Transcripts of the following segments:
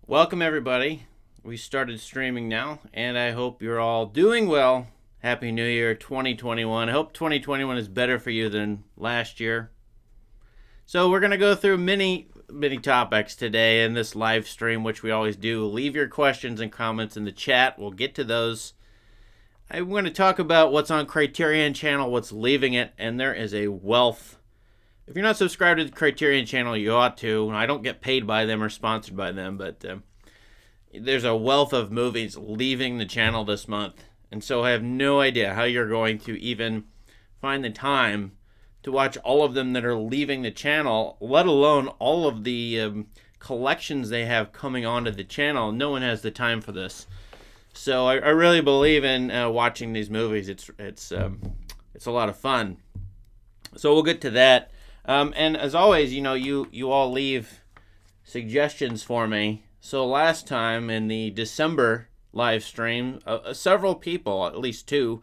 Welcome, everybody. We started streaming now, and I hope you're all doing well. Happy New Year 2021. I hope 2021 is better for you than last year. So we're going to go through many topics today in this live stream, which we always do. Leave your questions and comments in the chat. We'll get to those. I'm going to talk about what's on Criterion Channel, what's leaving it, and there is a wealth. If you're not subscribed to the Criterion Channel, you ought to. I don't get paid by them or sponsored by them, but there's a wealth of movies leaving the channel this month. And so I have no idea how you're going to even find the time to watch all of them that are leaving the channel, let alone all of the collections they have coming onto the channel. No one has the time for this. So I really believe in watching these movies. It's a lot of fun. So we'll get to that. And as always, you all leave suggestions for me. So last time in the December live stream, several people, at least two,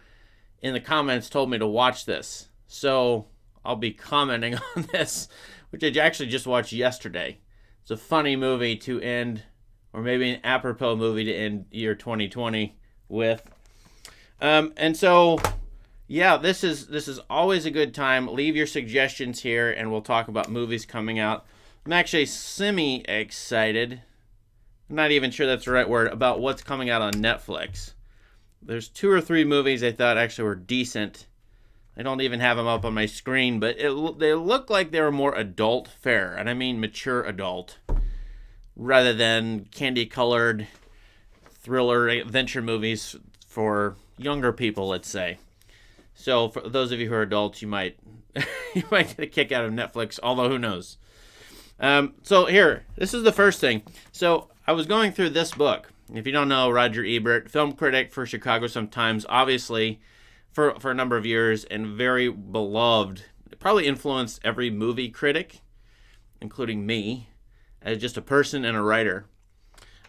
in the comments told me to watch this. So I'll be commenting on this, which I actually just watched yesterday. It's a funny movie to end, or maybe an apropos movie to end year 2020 with. And so, yeah, this is always a good time. Leave your suggestions here, and we'll talk about movies coming out. I'm actually semi-excited. I'm not even sure that's the right word, about what's coming out on Netflix. There's 2 or 3 movies I thought actually were decent. I don't even have them up on my screen, but they look like they were more adult fare, and I mean mature adult, rather than candy-colored thriller adventure movies for younger people, let's say. So for those of you who are adults, you might get a kick out of Netflix, although who knows. So here, this is the first thing. So I was going through this book. If you don't know, Roger Ebert, film critic for Chicago Sun-Times, obviously for a number of years, and very beloved. It probably influenced every movie critic, including me, as just a person and a writer.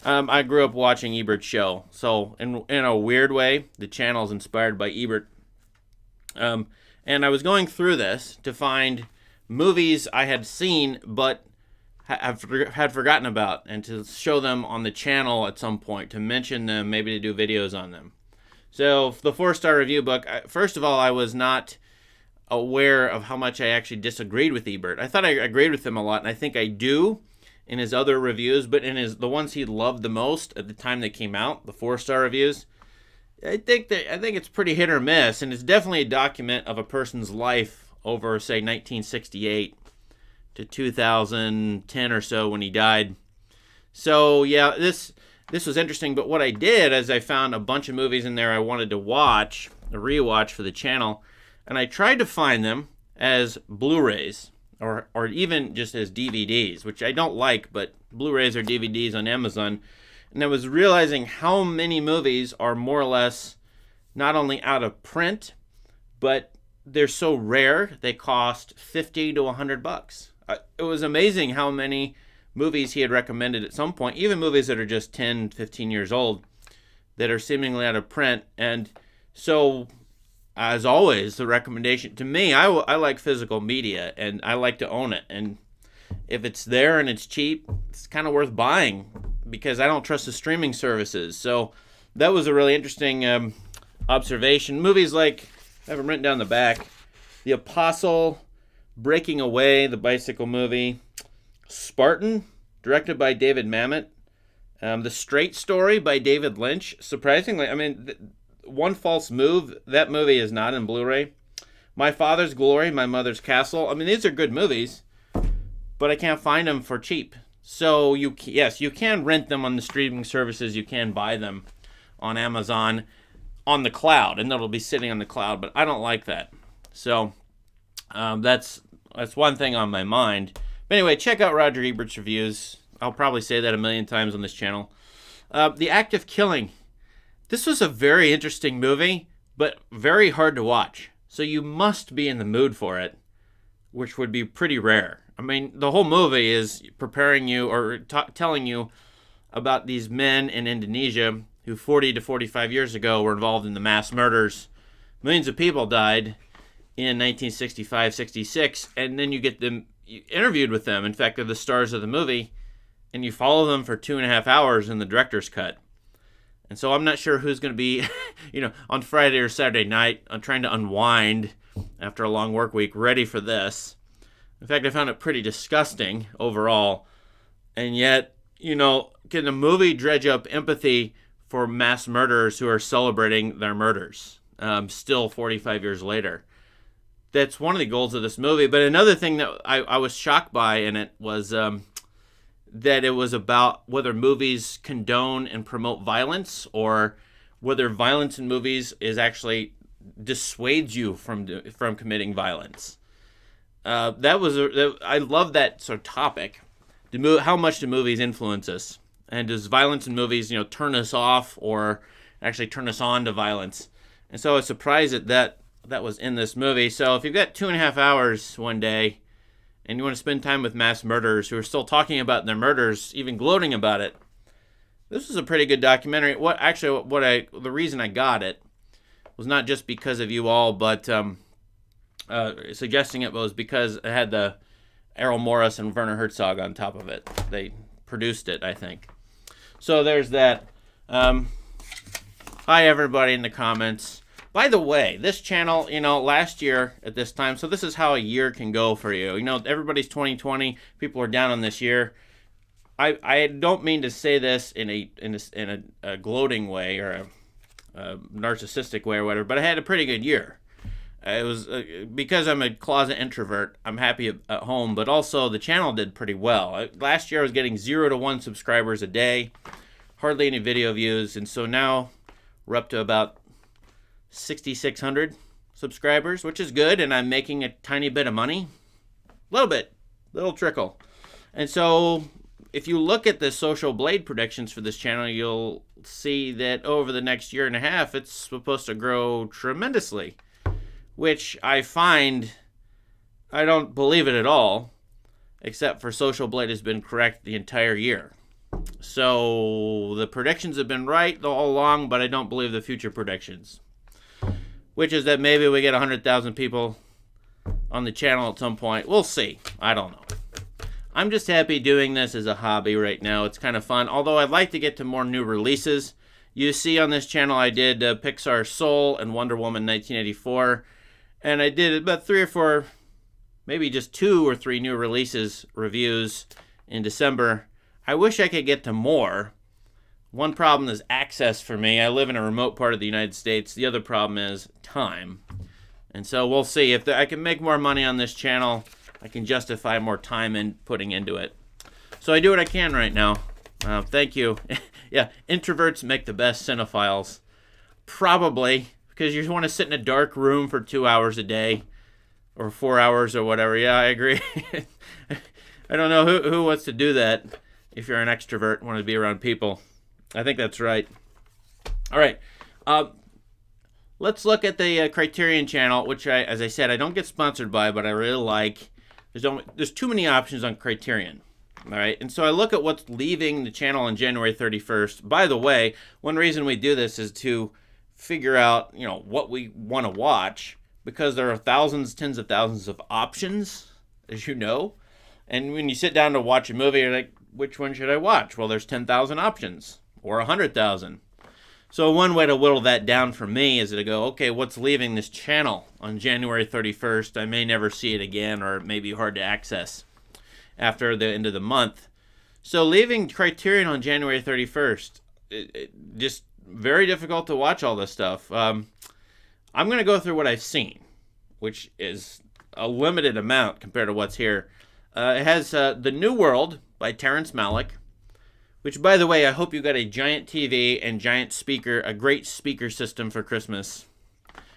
I grew up watching Ebert's show. So in a weird way, the channel is inspired by Ebert. And I was going through this to find movies I had seen but had forgotten about, and to show them on the channel at some point, to mention them, maybe to do videos on them. So the 4-star review book, first of all, I was not aware of how much I actually disagreed with Ebert. I thought I agreed with him a lot, and I think I do in his other reviews, but in the ones he loved the most at the time they came out, the 4-star reviews, I think it's pretty hit or miss, and it's definitely a document of a person's life over, say, 1968 to 2010 or so when he died. So yeah, this was interesting. But what I did is I found a bunch of movies in there I wanted to watch, a rewatch for the channel, and I tried to find them as Blu-rays or even just as DVDs, which I don't like, but Blu-rays or DVDs on Amazon. And I was realizing how many movies are more or less not only out of print, but they're so rare they cost $50 to $100. It was amazing how many movies he had recommended at some point, even movies that are just 10, 15 years old, that are seemingly out of print. And so, as always, the recommendation to me, I like physical media, and I like to own it. And if it's there and it's cheap, it's kind of worth buying, because I don't trust the streaming services. So that was a really interesting observation. Movies like, I have them written down the back, The Apostle, Breaking Away, the bicycle movie, Spartan, directed by David Mamet, The Straight Story by David Lynch. Surprisingly, I mean, One False Move, that movie is not in Blu-ray. My Father's Glory, My Mother's Castle. I mean, these are good movies, but I can't find them for cheap. So yes, you can rent them on the streaming services. You can buy them on Amazon on the cloud, and they'll be sitting on the cloud. But I don't like that. So that's one thing on my mind. But anyway, check out Roger Ebert's reviews. I'll probably say that a million times on this channel. The Act of Killing. This was a very interesting movie, but very hard to watch. So you must be in the mood for it, which would be pretty rare. I mean, the whole movie is preparing you or telling you about these men in Indonesia who 40 to 45 years ago were involved in the mass murders. Millions of people died in 1965, 66, and then you get them interviewed with them. In fact, they're the stars of the movie, and you follow them for 2.5 hours in the director's cut. And so I'm not sure who's going to be, on Friday or Saturday night. I'm trying to unwind after a long work week, ready for this. In fact, I found it pretty disgusting overall. And yet, can a movie dredge up empathy for mass murderers who are celebrating their murders, still 45 years later? That's one of the goals of this movie. But another thing that I was shocked by in it was that it was about whether movies condone and promote violence, or whether violence in movies is actually dissuades you from committing violence. I love that sort of topic. How much do movies influence us? And does violence in movies, turn us off or actually turn us on to violence? And so I was surprised that was in this movie. So if you've got 2.5 hours one day and you want to spend time with mass murderers who are still talking about their murders, even gloating about it, this is a pretty good documentary. The reason I got it was not just because of you all, but suggesting it was because it had the Errol Morris and Werner Herzog on top of it. They produced it, I think. So there's that. Hi, everybody in the comments. By the way, this channel, last year at this time, so this is how a year can go for you. Everybody's 2020. People are down on this year. I don't mean to say this in a gloating way or a narcissistic way or whatever, but I had a pretty good year. It was because I'm a closet introvert. I'm happy at home, but also the channel did pretty well. Last year I was getting 0 to 1 subscribers a day, hardly any video views, and so now we're up to about 6,600 subscribers, which is good, and I'm making a tiny bit of money. Little trickle. And so if you look at the Social Blade predictions for this channel, you'll see that over the next year and a half, it's supposed to grow tremendously, which I find, I don't believe it at all, except for Social Blade has been correct the entire year. So the predictions have been right all along, but I don't believe the future predictions, which is that maybe we get 100,000 people on the channel at some point. We'll see. I don't know. I'm just happy doing this as a hobby right now. It's kind of fun, although I'd like to get to more new releases. You see on this channel I did Pixar Soul and Wonder Woman 1984, and I did about 3 or 4, maybe just 2 or 3 new reviews in December. I wish I could get to more. One problem is access for me. I live in a remote part of the United States. The other problem is time. And so we'll see. If I can make more money on this channel, I can justify more time in putting into it. So I do what I can right now. Thank you. Yeah, introverts make the best cinephiles. Probably, because you want to sit in a dark room for 2 hours a day, or 4 hours or whatever. Yeah, I agree. I don't know who wants to do that if you're an extrovert, want to be around people. I think that's right. All right. Let's look at the Criterion Channel, which, as I said, I don't get sponsored by, but I really like. There's too many options on Criterion. All right. And so I look at what's leaving the channel on January 31st. By the way, one reason we do this is to figure out, what we want to watch, because there are thousands, tens of thousands of options, as you know. And when you sit down to watch a movie, you're like, which one should I watch? Well, there's 10,000 options. Or 100,000. So one way to whittle that down for me is to go, okay, what's leaving this channel on January 31st? I may never see it again, or it may be hard to access after the end of the month. So leaving Criterion on January 31st, just very difficult to watch all this stuff. I'm going to go through what I've seen, which is a limited amount compared to what's here. It has The New World by Terrence Malick, which, by the way, I hope you got a giant TV and giant speaker, a great speaker system for Christmas,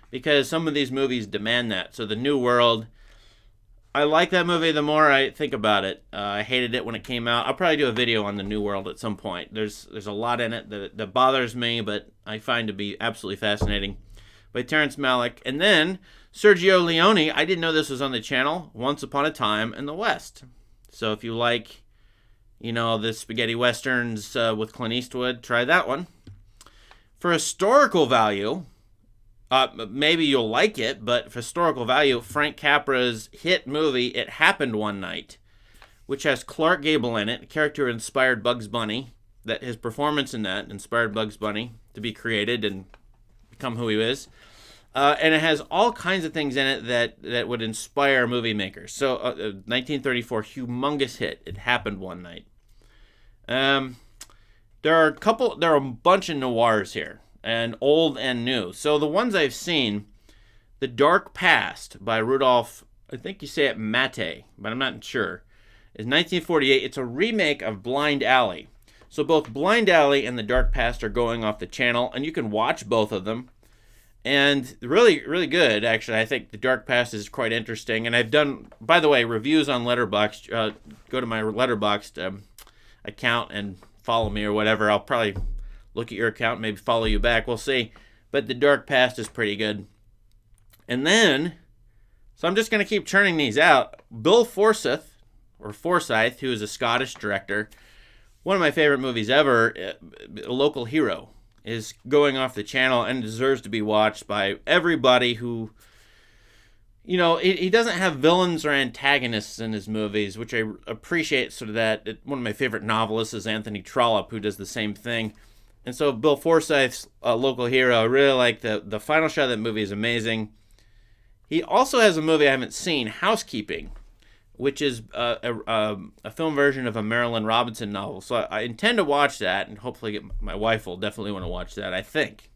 because some of these movies demand that. So The New World, I like that movie the more I think about it. I hated it when it came out. I'll probably do a video on The New World at some point. There's a lot in it that bothers me, but I find to be absolutely fascinating, by Terrence Malick. And then Sergio Leone, I didn't know this was on the channel, Once Upon a Time in the West. So if you like, the spaghetti westerns with Clint Eastwood, try that one. For historical value, maybe you'll like it, but for historical value, Frank Capra's hit movie, It Happened One Night, which has Clark Gable in it, a character who inspired Bugs Bunny. That his performance in that inspired Bugs Bunny to be created and become who he is. And it has all kinds of things in it that would inspire movie makers. So, 1934, humongous hit. It happened one night. There are a bunch of noirs here, and old and new. So the ones I've seen, The Dark Past by Rudolph, I think you say it Maté, but I'm not sure, is 1948. It's a remake of Blind Alley. So both Blind Alley and The Dark Past are going off the channel, and you can watch both of them. And really, really good, actually. I think The Dark Past is quite interesting. And I've done, by the way, reviews on Letterboxd. Go to my Letterboxd account and follow me or whatever. I'll probably look at your account, maybe follow you back. We'll see. But The Dark Past is pretty good. And then, so I'm just going to keep churning these out. Bill Forsyth, who is a Scottish director, one of my favorite movies ever, A Local Hero, is going off the channel and deserves to be watched by everybody who, you know, he doesn't have villains or antagonists in his movies, which I appreciate. Sort of that. One of my favorite novelists is Anthony Trollope, who does the same thing. And so Bill Forsyth's Local Hero, I really like the final shot of that movie is amazing. He also has a movie I haven't seen, Housekeeping, which is a film version of a Marilyn Robinson novel. So I intend to watch that, and hopefully my wife will definitely want to watch that, I think.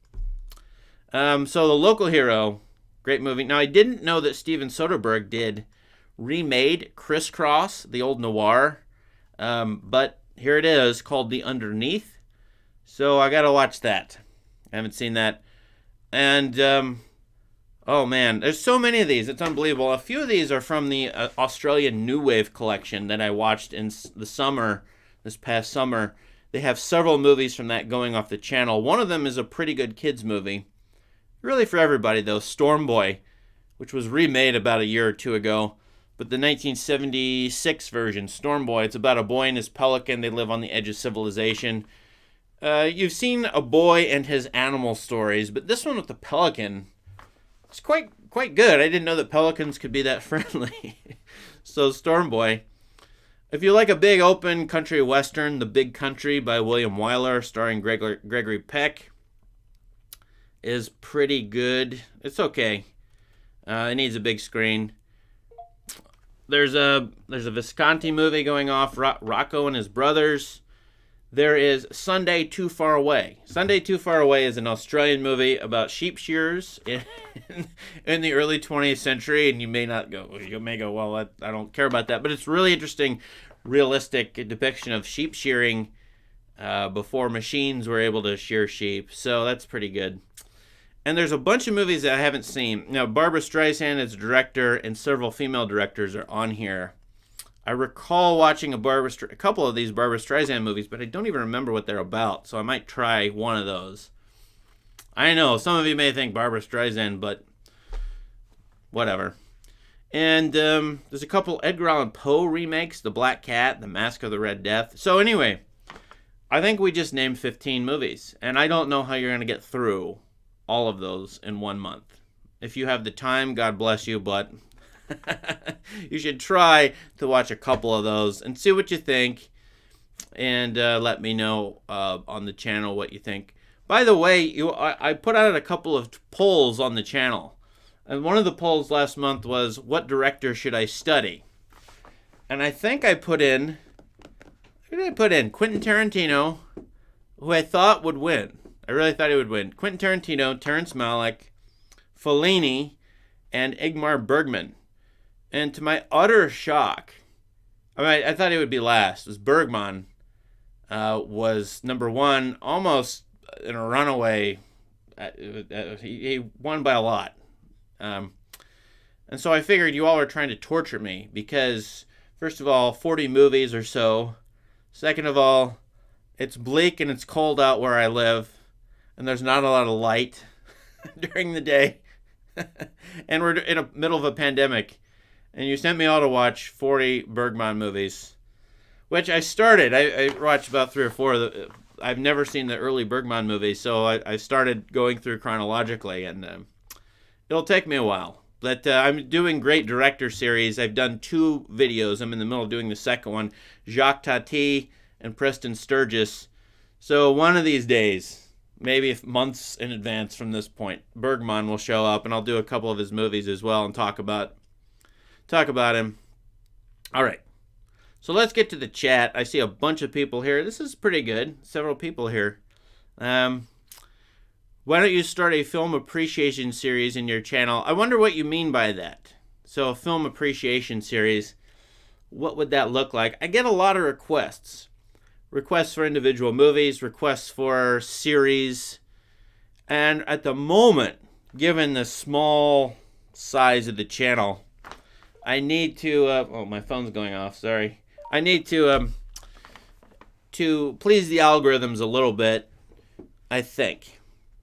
So The Local Hero, great movie. Now, I didn't know that Steven Soderbergh remade Crisscross, the old noir, but here it is, called The Underneath. So I got to watch that. I haven't seen that. And oh man, there's so many of these. It's unbelievable. A few of these are from the Australian New Wave collection that I watched in the summer, this past summer. They have several movies from that going off the channel. One of them is a pretty good kids movie. Really for everybody though, Storm Boy, which was remade about a year or two ago. But the 1976 version, Storm Boy, it's about a boy and his pelican. They live on the edge of civilization. You've seen A Boy and His Animal Stories, but this one with the pelican, it's quite good. I didn't know that pelicans could be that friendly. So Storm Boy. If you like a big open country western, The Big Country by William Wyler, starring Gregory Peck, is pretty good. It's okay. It needs a big screen. There's a Visconti movie going off, Rocco and His Brothers. There is Sunday Too Far Away. Sunday Too Far Away is an Australian movie about sheep shearers in the early 20th century, and you may go, well, I don't care about that, but it's really interesting, realistic depiction of sheep shearing before machines were able to shear sheep, so that's pretty good. And there's a bunch of movies that I haven't seen. Now, Barbra Streisand is a director, and several female directors are on here. I recall watching a couple of these Barbra Streisand movies, but I don't even remember what they're about, so I might try one of those. I know, some of you may think Barbra Streisand, but whatever. And there's a couple Edgar Allan Poe remakes, The Black Cat, The Mask of the Red Death. So anyway, I think we just named 15 movies, and I don't know how you're going to get through all of those in 1 month. If you have the time, God bless you, but you should try to watch a couple of those and see what you think, and let me know on the channel what you think. By the way, I put out a couple of polls on the channel, and one of the polls last month was, what director should I study? And I think I put in, who did I put in? Quentin Tarantino, who I thought would win. I really thought he would win. Quentin Tarantino, Terrence Malick, Fellini, and Ingmar Bergman. And to my utter shock, I thought he would be last. It was Bergman was number one, almost in a runaway. He won by a lot. And so I figured you all are trying to torture me because, first of all, 40 movies or so. Second of all, it's bleak and it's cold out where I live, and there's not a lot of light during the day. And we're in the middle of a pandemic. And you sent me all to watch 40 Bergman movies, which I started. I watched about 3 or 4. I've never seen the early Bergman movies, so I started going through chronologically, and it'll take me a while. But I'm doing great director series. I've done 2 videos. I'm in the middle of doing the second one. Jacques Tati and Preston Sturgis. So one of these days, maybe months in advance from this point, Bergman will show up, and I'll do a couple of his movies as well and talk about him. All right. So let's get to the chat. I see a bunch of people here. This is pretty good. Several people here. Why don't you start a film appreciation series in your channel? I wonder what you mean by that. So a film appreciation series, what would that look like? I get a lot of requests. Requests for individual movies, requests for series. And at the moment, given the small size of the channel, I need to, oh, my phone's going off, sorry. I need to please the algorithms a little bit, I think.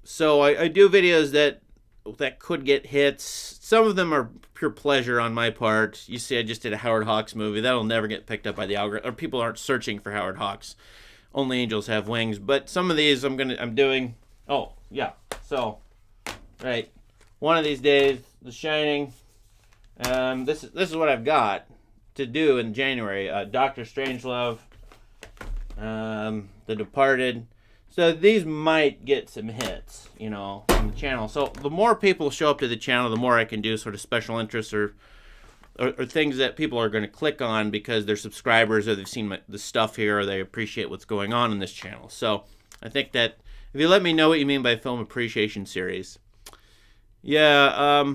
So I do videos that could get hits. Some of them are pure pleasure on my part. You see, I just did a Howard Hawks movie. That'll never get picked up by the algorithm. Or people aren't searching for Howard Hawks. Only Angels Have Wings. But some of these I'm doing. Oh, yeah. So, right. One of these days, The Shining. This is what I've got to do in January. Doctor Strangelove. The Departed. So these might get some hits, on the channel. So the more people show up to the channel, the more I can do sort of special interests or things that people are going to click on because they're subscribers or they've seen the stuff here or they appreciate what's going on in this channel. So I think that if you let me know what you mean by film appreciation series. Yeah,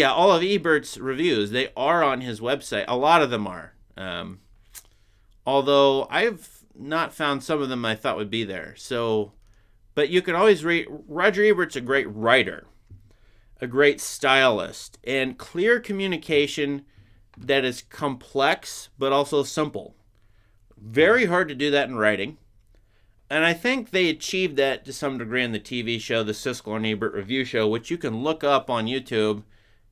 all of Ebert's reviews, they are on his website. A lot of them are. Although I've not found some of them I thought would be there. So, but you can always read. Roger Ebert's a great writer, a great stylist, and clear communication that is complex but also simple. Very hard to do that in writing. And I think they achieved that to some degree in the TV show, the Siskel and Ebert Review Show, which you can look up on YouTube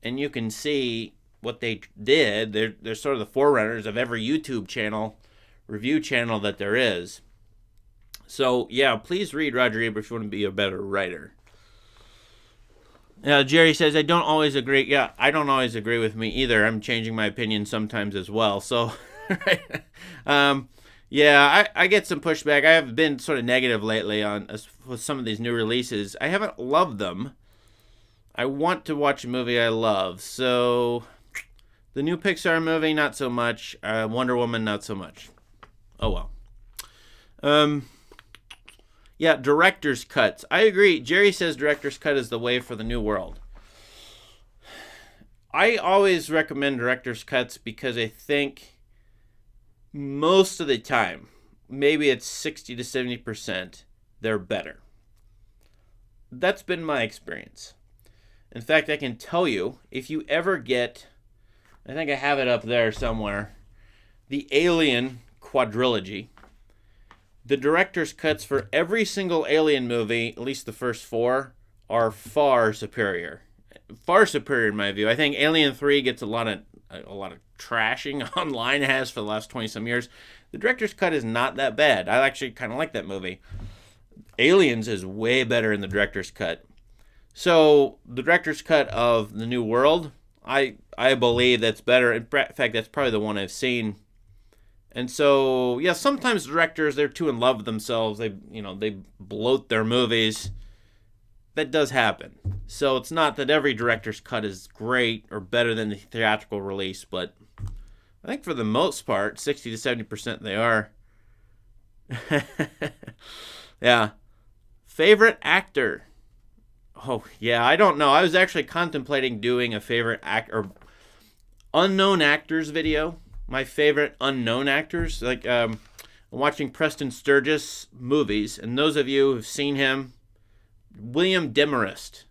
and you can see what they did. They're sort of the forerunners of every YouTube channel, review channel that there is. So, yeah, please read Roger Ebert if you want to be a better writer. Jerry says, I don't always agree. Yeah, I don't always agree with me either. I'm changing my opinion sometimes as well. So, right. Yeah, I get some pushback. I have been sort of negative lately with some of these new releases. I haven't loved them. I want to watch a movie I love. So, the new Pixar movie, not so much. Wonder Woman, not so much. Oh, well. Yeah, director's cuts. I agree. Jerry says director's cut is the way for the new world. I always recommend director's cuts because I think most of the time, maybe it's 60 to 70%, they're better. That's been my experience. In fact, I can tell you, if you ever get, I think I have it up there somewhere, the Alien quadrilogy, the director's cuts for every single Alien movie, at least the first 4, are far superior. Far superior in my view. I think Alien 3 gets a lot of trashing online. It has for the last 20-some years. The director's cut is not that bad. I actually kind of like that movie. Aliens is way better in the director's cut. So the director's cut of The New World, I believe that's better. In fact, that's probably the one I've seen. And so, yeah, sometimes directors, they're too in love with themselves. They bloat their movies. That does happen. So it's not that every director's cut is great or better than the theatrical release, but I think for the most part, 60 to 70% they are. Yeah. Favorite actor? Oh, yeah, I don't know. I was actually contemplating doing a favorite or unknown actors video. My favorite unknown actors. Like, I'm watching Preston Sturgis movies, and those of you who've seen him, William Demarest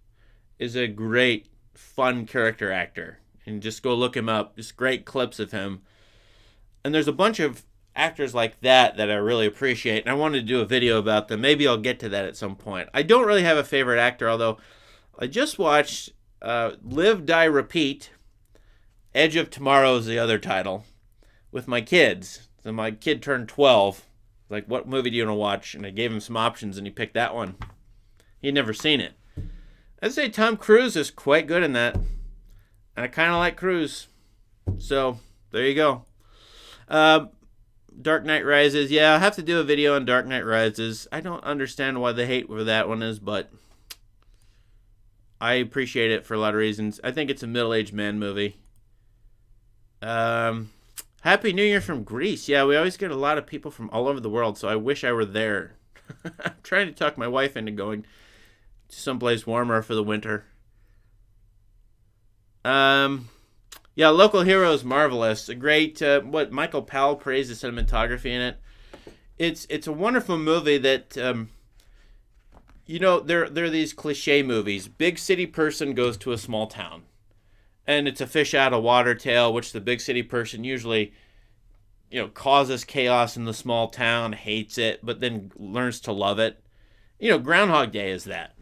is a great, fun character actor. And just go look him up. Just great clips of him. And there's a bunch of actors like that I really appreciate, and I wanted to do a video about them. Maybe I'll get to that at some point. I don't really have a favorite actor, although I just watched Live, Die, Repeat. Edge of Tomorrow is the other title, with my kids. So my kid turned 12. Like, what movie do you want to watch? And I gave him some options, and he picked that one. He'd never seen it. I'd say Tom Cruise is quite good in that. And I kind of like Cruise. So, there you go. Dark Knight Rises. Yeah, I'll have to do a video on Dark Knight Rises. I don't understand why the hate for that one is, but I appreciate it for a lot of reasons. I think it's a middle-aged man movie. Happy New Year from Greece. Yeah, we always get a lot of people from all over the world, so I wish I were there. I'm trying to talk my wife into going to someplace warmer for the winter. Yeah, Local Hero is marvelous. A great, Michael Powell praised the cinematography in it. It's a wonderful movie that, there are these cliche movies. Big city person goes to a small town. And it's a fish out of water tale, which the big city person usually, causes chaos in the small town, hates it, but then learns to love it. Groundhog Day is that.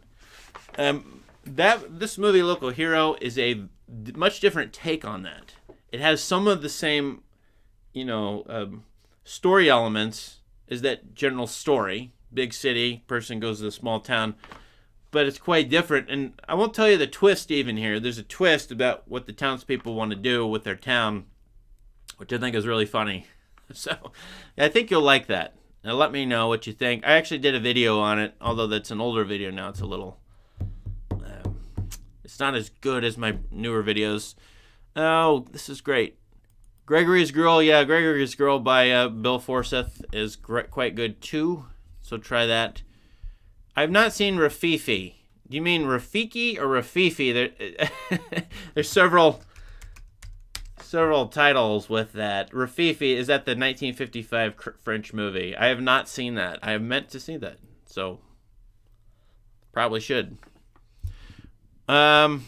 This movie, Local Hero, is a much different take on that. It has some of the same, story elements as that general story. Big city, person goes to a small town. But it's quite different. And I won't tell you the twist even here. There's a twist about what the townspeople want to do with their town, which I think is really funny. So I think you'll like that. Now let me know what you think. I actually did a video on it, although that's an older video now. It's a little... it's not as good as my newer videos. Oh, this is great. Gregory's Girl. Yeah, Gregory's Girl by Bill Forsyth is quite good too. So try that. I've not seen Rafifi. Do you mean Rafiki or Rafifi? There's several titles with that. Rafifi, is that the 1955 French movie? I have not seen that. I have meant to see that. So, probably should. I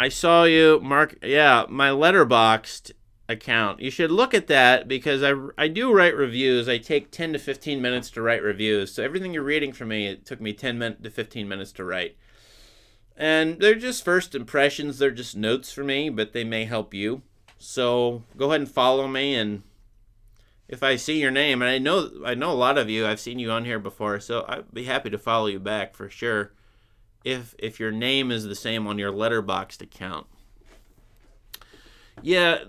saw you, Mark. Yeah, my Letterboxd account. You should look at that because I do write reviews. I take 10 to 15 minutes to write reviews. So everything you're reading from me, it took me 10 to 15 minutes to write. And they're just first impressions. They're just notes for me, but they may help you. So go ahead and follow me, and if I see your name, and I know a lot of you, I've seen you on here before, so I'd be happy to follow you back for sure. If your name is the same on your Letterboxd account. Yeah,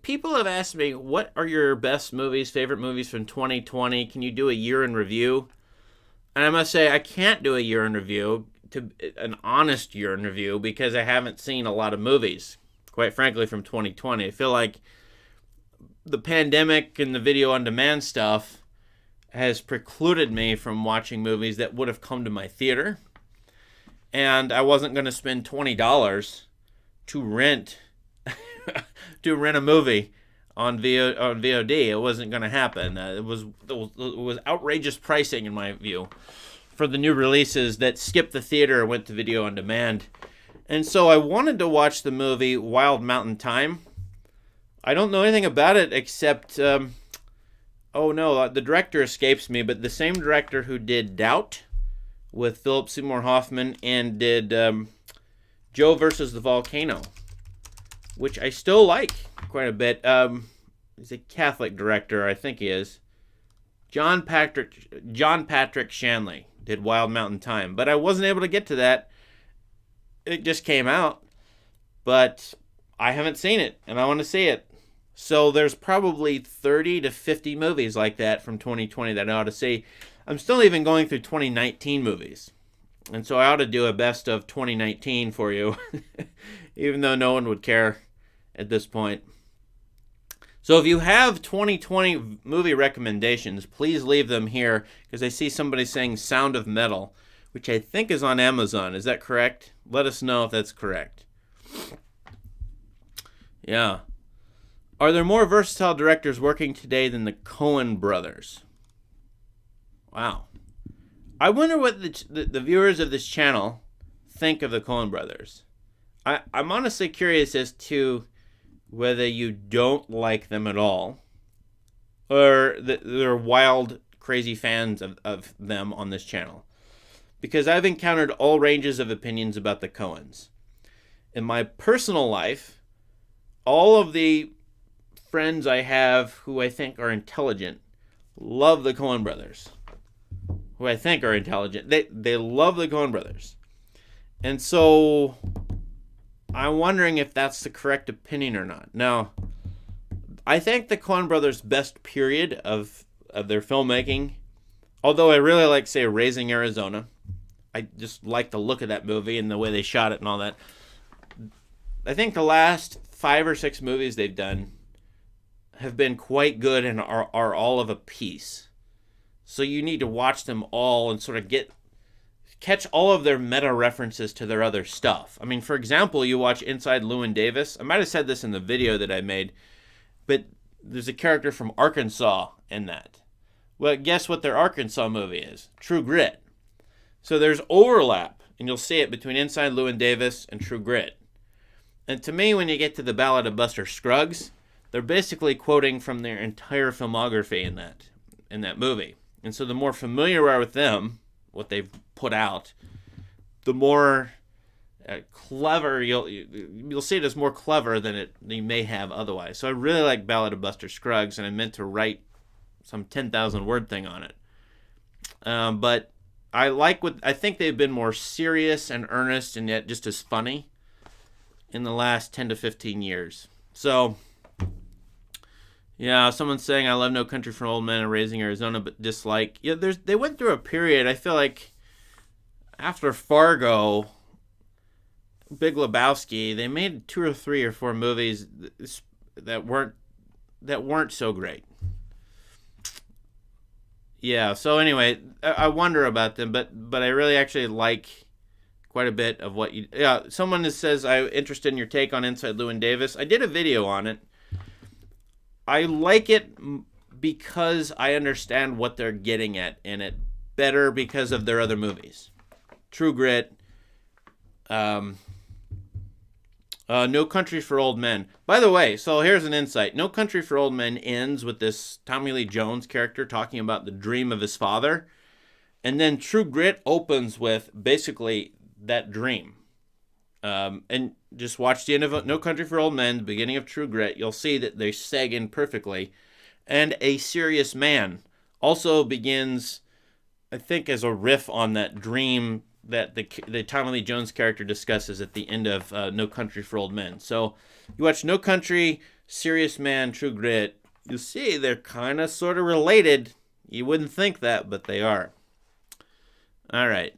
people have asked me, what are your best movies, favorite movies from 2020? Can you do a year in review? And I must say, I can't do a year in review, an honest year in review, because I haven't seen a lot of movies, quite frankly, from 2020. I feel like the pandemic and the video on demand stuff has precluded me from watching movies that would have come to my theater. And I wasn't going to spend $20 to rent a movie on VOD. It wasn't going to happen. It was outrageous pricing, in my view, for the new releases that skipped the theater and went to video on demand. And so I wanted to watch the movie Wild Mountain Thyme. I don't know anything about it except, the director escapes me, but the same director who did Doubt with Philip Seymour Hoffman and did Joe versus the Volcano, which I still like quite a bit. He's a Catholic director, I think he is. John Patrick Shanley did Wild Mountain Thyme, but I wasn't able to get to that. It just came out, but I haven't seen it, and I want to see it. So there's probably 30 to 50 movies like that from 2020 that I ought to see. I'm still even going through 2019 movies, and so I ought to do a best of 2019 for you, even though no one would care at this point. So if you have 2020 movie recommendations, please leave them here, because I see somebody saying Sound of Metal, which I think is on Amazon. Is that correct? Let us know if that's correct. Yeah. Are there more versatile directors working today than the Coen brothers? Wow. I wonder what the viewers of this channel think of the Coen brothers. I'm honestly curious as to whether you don't like them at all, or they're wild, crazy fans of them on this channel. Because I've encountered all ranges of opinions about the Coens. In my personal life, all of the friends I have who I think are intelligent love the Coen brothers. who I think are intelligent, they love the Coen brothers. And so I'm wondering if that's the correct opinion or not. Now, I think the Coen brothers' best period of their filmmaking, although I really like, say, Raising Arizona. I just like the look of that movie and the way they shot it and all that. I think the last 5 or 6 movies they've done have been quite good and are all of a piece. So you need to watch them all and sort of catch all of their meta references to their other stuff. I mean, for example, you watch Inside Llewyn Davis. I might have said this in the video that I made, but there's a character from Arkansas in that. Well, guess what their Arkansas movie is? True Grit. So there's overlap, and you'll see it between Inside Llewyn Davis and True Grit. And to me, when you get to the Ballad of Buster Scruggs, they're basically quoting from their entire filmography in that movie. And so the more familiar you are with them, what they've put out, the more clever you'll see it as more clever than you may have otherwise. So I really like Ballad of Buster Scruggs, and I meant to write some 10,000 word thing on it. But I think they've been more serious and earnest and yet just as funny in the last 10 to 15 years. So, yeah, someone's saying I love No Country for Old Men and Raising Arizona, but dislike. Yeah, they went through a period, I feel like, after Fargo, Big Lebowski, they made 2 or 3 or 4 movies that weren't so great. Yeah, so anyway, I wonder about them, but I really actually like quite a bit of what you... Yeah, someone says, I'm interested in your take on Inside Llewyn Davis. I did a video on it. I like it because I understand what they're getting at in it better because of their other movies. True Grit, No Country for Old Men. By the way, so here's an insight. No Country for Old Men ends with this Tommy Lee Jones character talking about the dream of his father. And then True Grit opens with basically that dream. And just watch the end of No Country for Old Men, the beginning of True Grit. You'll see that they seg in perfectly. And A Serious Man also begins, I think, as a riff on that dream that the Tommy Lee Jones character discusses at the end of No Country for Old Men. So you watch No Country, Serious Man, True Grit, you see they're kind of sort of related. You wouldn't think that, but they are. All right.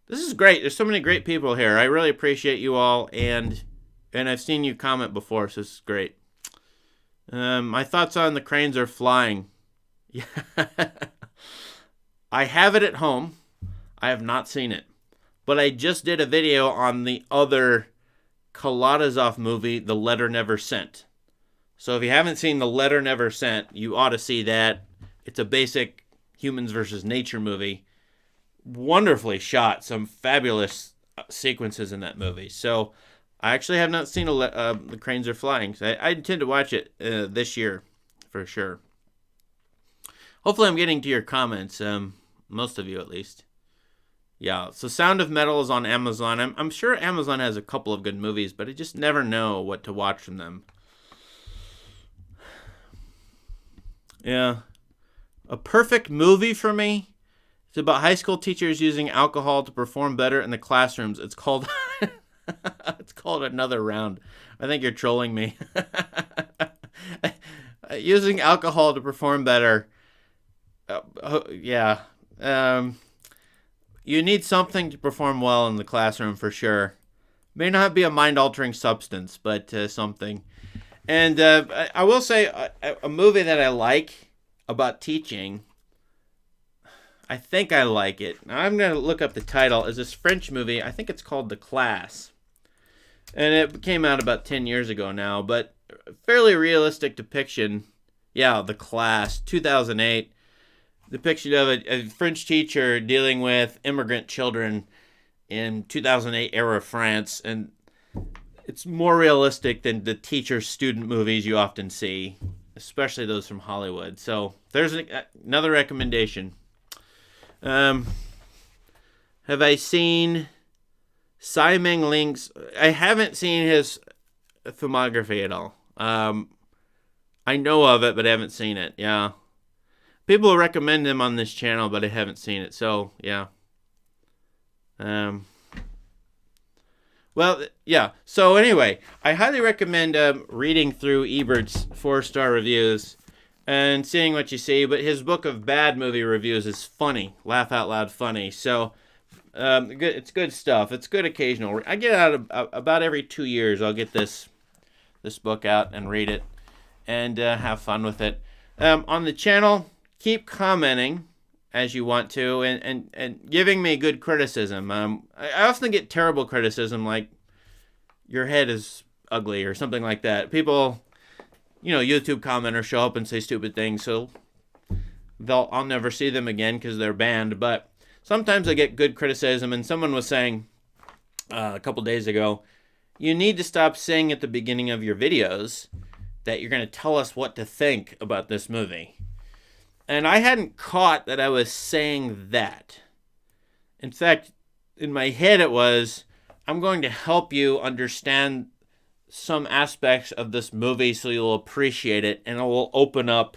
This is great. There's so many great people here. I really appreciate you all, and I've seen you comment before, so this is great. My thoughts on The Cranes Are Flying. Yeah. I have it at home. I have not seen it. But I just did a video on the other Kalatozov movie, The Letter Never Sent. So if you haven't seen The Letter Never Sent, you ought to see that. It's a basic humans versus nature movie. Wonderfully shot. Some fabulous sequences in that movie. So I actually have not seen The Cranes Are Flying. So I intend to watch it this year for sure. Hopefully I'm getting to your comments. Most of you at least. Yeah, so Sound of Metal is on Amazon. I'm sure Amazon has a couple of good movies, but I just never know what to watch from them. Yeah. A perfect movie for me. It's about high school teachers using alcohol to perform better in the classrooms. It's called it's called Another Round. I think you're trolling me. Using alcohol to perform better. Yeah. You need something to perform well in the classroom for sure. May not be a mind-altering substance, but something. And I will say a movie that I like about teaching, I think I like it. Now I'm going to look up the title. Is this French movie? I think it's called The Class. And it came out about 10 years ago now, but fairly realistic depiction. Yeah, The Class, 2008. Depiction of a French teacher dealing with immigrant children in 2008 era France, and it's more realistic than the teacher-student movies you often see, especially those from Hollywood. So there's another recommendation. Have I seen Tsai Ming Link's? I haven't seen his filmography at all. I know of it, but I haven't seen it. Yeah. People recommend them on this channel, but I haven't seen it. So, yeah. Well, yeah. So, anyway, I highly recommend reading through Ebert's 4-star reviews and seeing what you see. But his book of bad movie reviews is funny. Laugh out loud funny. So, it's good stuff. It's good occasional. I get out about every 2 years. I'll get this book out and read it and have fun with it. On the channel, keep commenting as you want to and giving me good criticism. I often get terrible criticism like your head is ugly or something like that. People, YouTube commenters show up and say stupid things, so I'll never see them again because they're banned. But sometimes I get good criticism, and someone was saying a couple days ago, you need to stop saying at the beginning of your videos that you're going to tell us what to think about this movie. And I hadn't caught that I was saying that. In fact, in my head it was, I'm going to help you understand some aspects of this movie so you'll appreciate it, and it will open up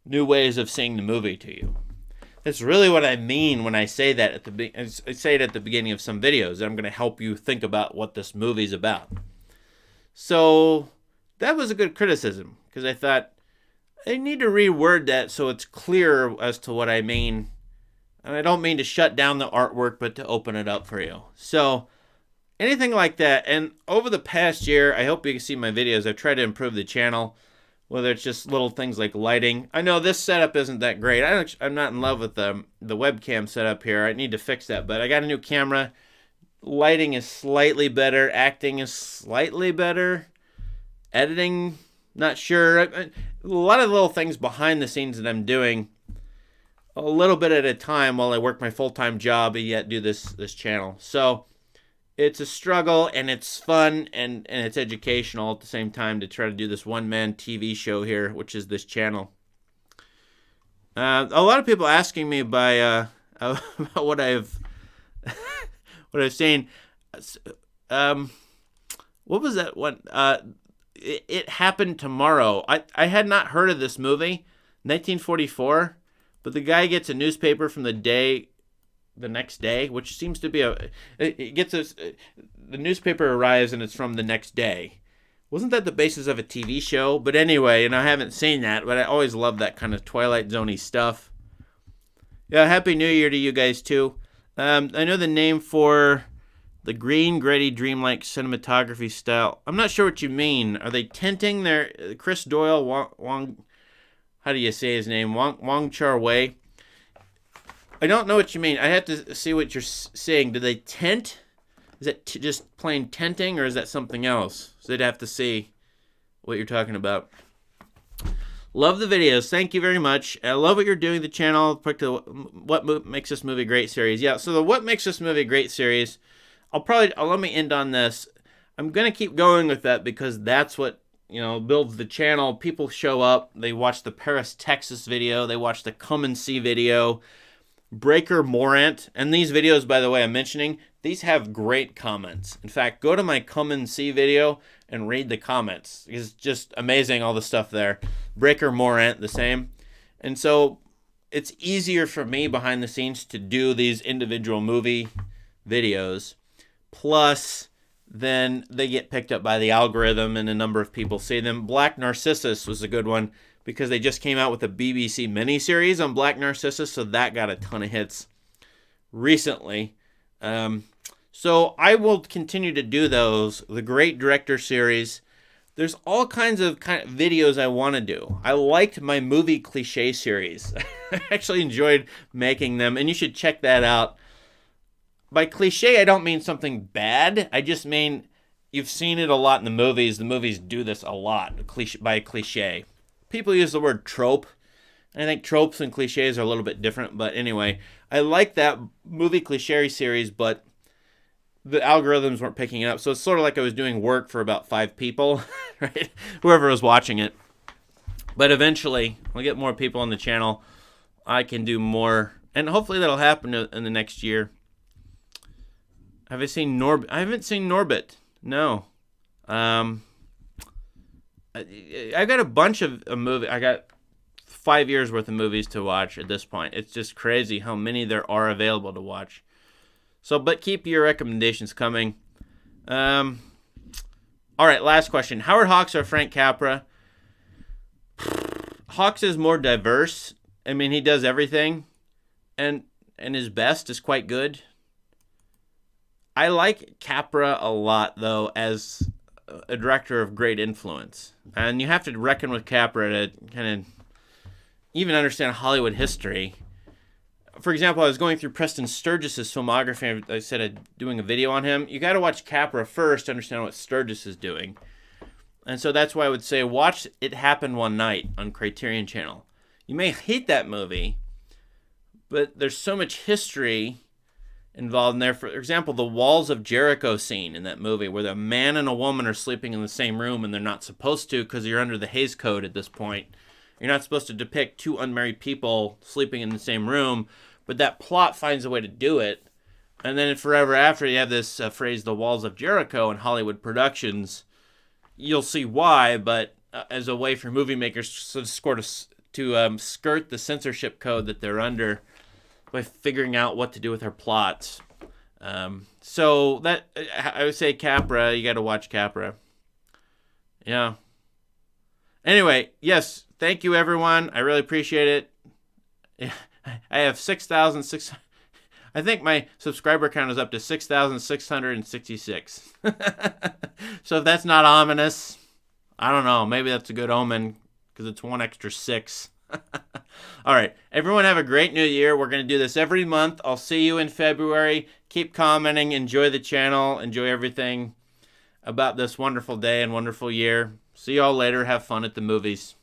new ways of seeing the movie to you. That's really what I mean when I say that I say it at the beginning of some videos. That I'm going to help you think about what this movie's about. So that was a good criticism, because I thought, I need to reword that so it's clear as to what I mean. And I don't mean to shut down the artwork, but to open it up for you. So, anything like that. And over the past year, I hope you can see my videos, I've tried to improve the channel, whether it's just little things like lighting. I know this setup isn't that great. I'm not in love with the webcam setup here. I need to fix that. But I got a new camera. Lighting is slightly better. Acting is slightly better. Editing, not sure. A lot of little things behind the scenes that I'm doing a little bit at a time while I work my full-time job and yet do this channel. So it's a struggle, and it's fun, and it's educational at the same time to try to do this one-man TV show here, which is this channel. A lot of people asking me about what I've seen. What was that one? It Happened Tomorrow. I had not heard of this movie, 1944, but the guy gets a newspaper from the next day, which seems to be the newspaper arrives and it's from the next day. Wasn't that the basis of a TV show? But anyway, and I haven't seen that, but I always love that kind of Twilight Zone-y stuff. Yeah, Happy New Year to you guys too. I know the name for the green, gritty, dreamlike cinematography style. I'm not sure what you mean. Are they tinting their Chris Doyle, Wong how do you say his name? Wong Char-wei. I don't know what you mean. I have to see what you're saying. Do they tint? Is that just plain tinting, or is that something else? So they'd have to see what you're talking about. Love the videos. Thank you very much. I love what you're doing. The channel, What Makes This Movie Great series. Yeah, so the What Makes This Movie Great series, let me end on this. I'm going to keep going with that because that's what, builds the channel. People show up. They watch the Paris, Texas video. They watch the Come and See video. Breaker Morant. And these videos, by the way, I'm mentioning, these have great comments. In fact, go to my Come and See video and read the comments. It's just amazing, all the stuff there. Breaker Morant, the same. And so it's easier for me behind the scenes to do these individual movie videos. Plus, then they get picked up by the algorithm and a number of people see them. Black Narcissus was a good one because they just came out with a BBC miniseries on Black Narcissus, so that got a ton of hits recently. So I will continue to do those. The Great Director series. There's all kinds of videos I want to do. I liked my movie cliche series. I actually enjoyed making them, and you should check that out. By cliche, I don't mean something bad. I just mean you've seen it a lot in the movies. The movies do this a lot, by cliche. People use the word trope. I think tropes and cliches are a little bit different, but anyway, I like that movie cliche series, but the algorithms weren't picking it up. So it's sort of like I was doing work for about 5 people, right? Whoever was watching it. But eventually, I'll get more people on the channel. I can do more, and hopefully that'll happen in the next year. Have I seen Norbit? I haven't seen Norbit. No. I got a bunch of movies. I got 5 years worth of movies to watch at this point. It's just crazy how many there are available to watch. So, but keep your recommendations coming. All right, last question. Howard Hawks or Frank Capra? Hawks is more diverse. I mean, he does everything, and his best is quite good. I like Capra a lot, though, as a director of great influence. And you have to reckon with Capra to kind of even understand Hollywood history. For example, I was going through Preston Sturges' filmography. I said I'm doing a video on him. You got to watch Capra first to understand what Sturges is doing. And so that's why I would say watch It Happened One Night on Criterion Channel. You may hate that movie, but there's so much history involved in there. For example, the Walls of Jericho scene in that movie where the man and a woman are sleeping in the same room and they're not supposed to because you're under the Hays Code at this point. You're not supposed to depict two unmarried people sleeping in the same room, but that plot finds a way to do it. And then in Forever After, you have this phrase, the Walls of Jericho in Hollywood productions. You'll see why, but as a way for movie makers to skirt the censorship code that they're under by figuring out what to do with their plots. So that I would say Capra, you got to watch Capra. Yeah. Anyway, yes, thank you everyone. I really appreciate it. I have 6,600. I think my subscriber count is up to 6,666. So if that's not ominous, I don't know. Maybe that's a good omen because it's one extra 6. All right. Everyone have a great new year. We're going to do this every month. I'll see you in February. Keep commenting. Enjoy the channel. Enjoy everything about this wonderful day and wonderful year. See you all later. Have fun at the movies.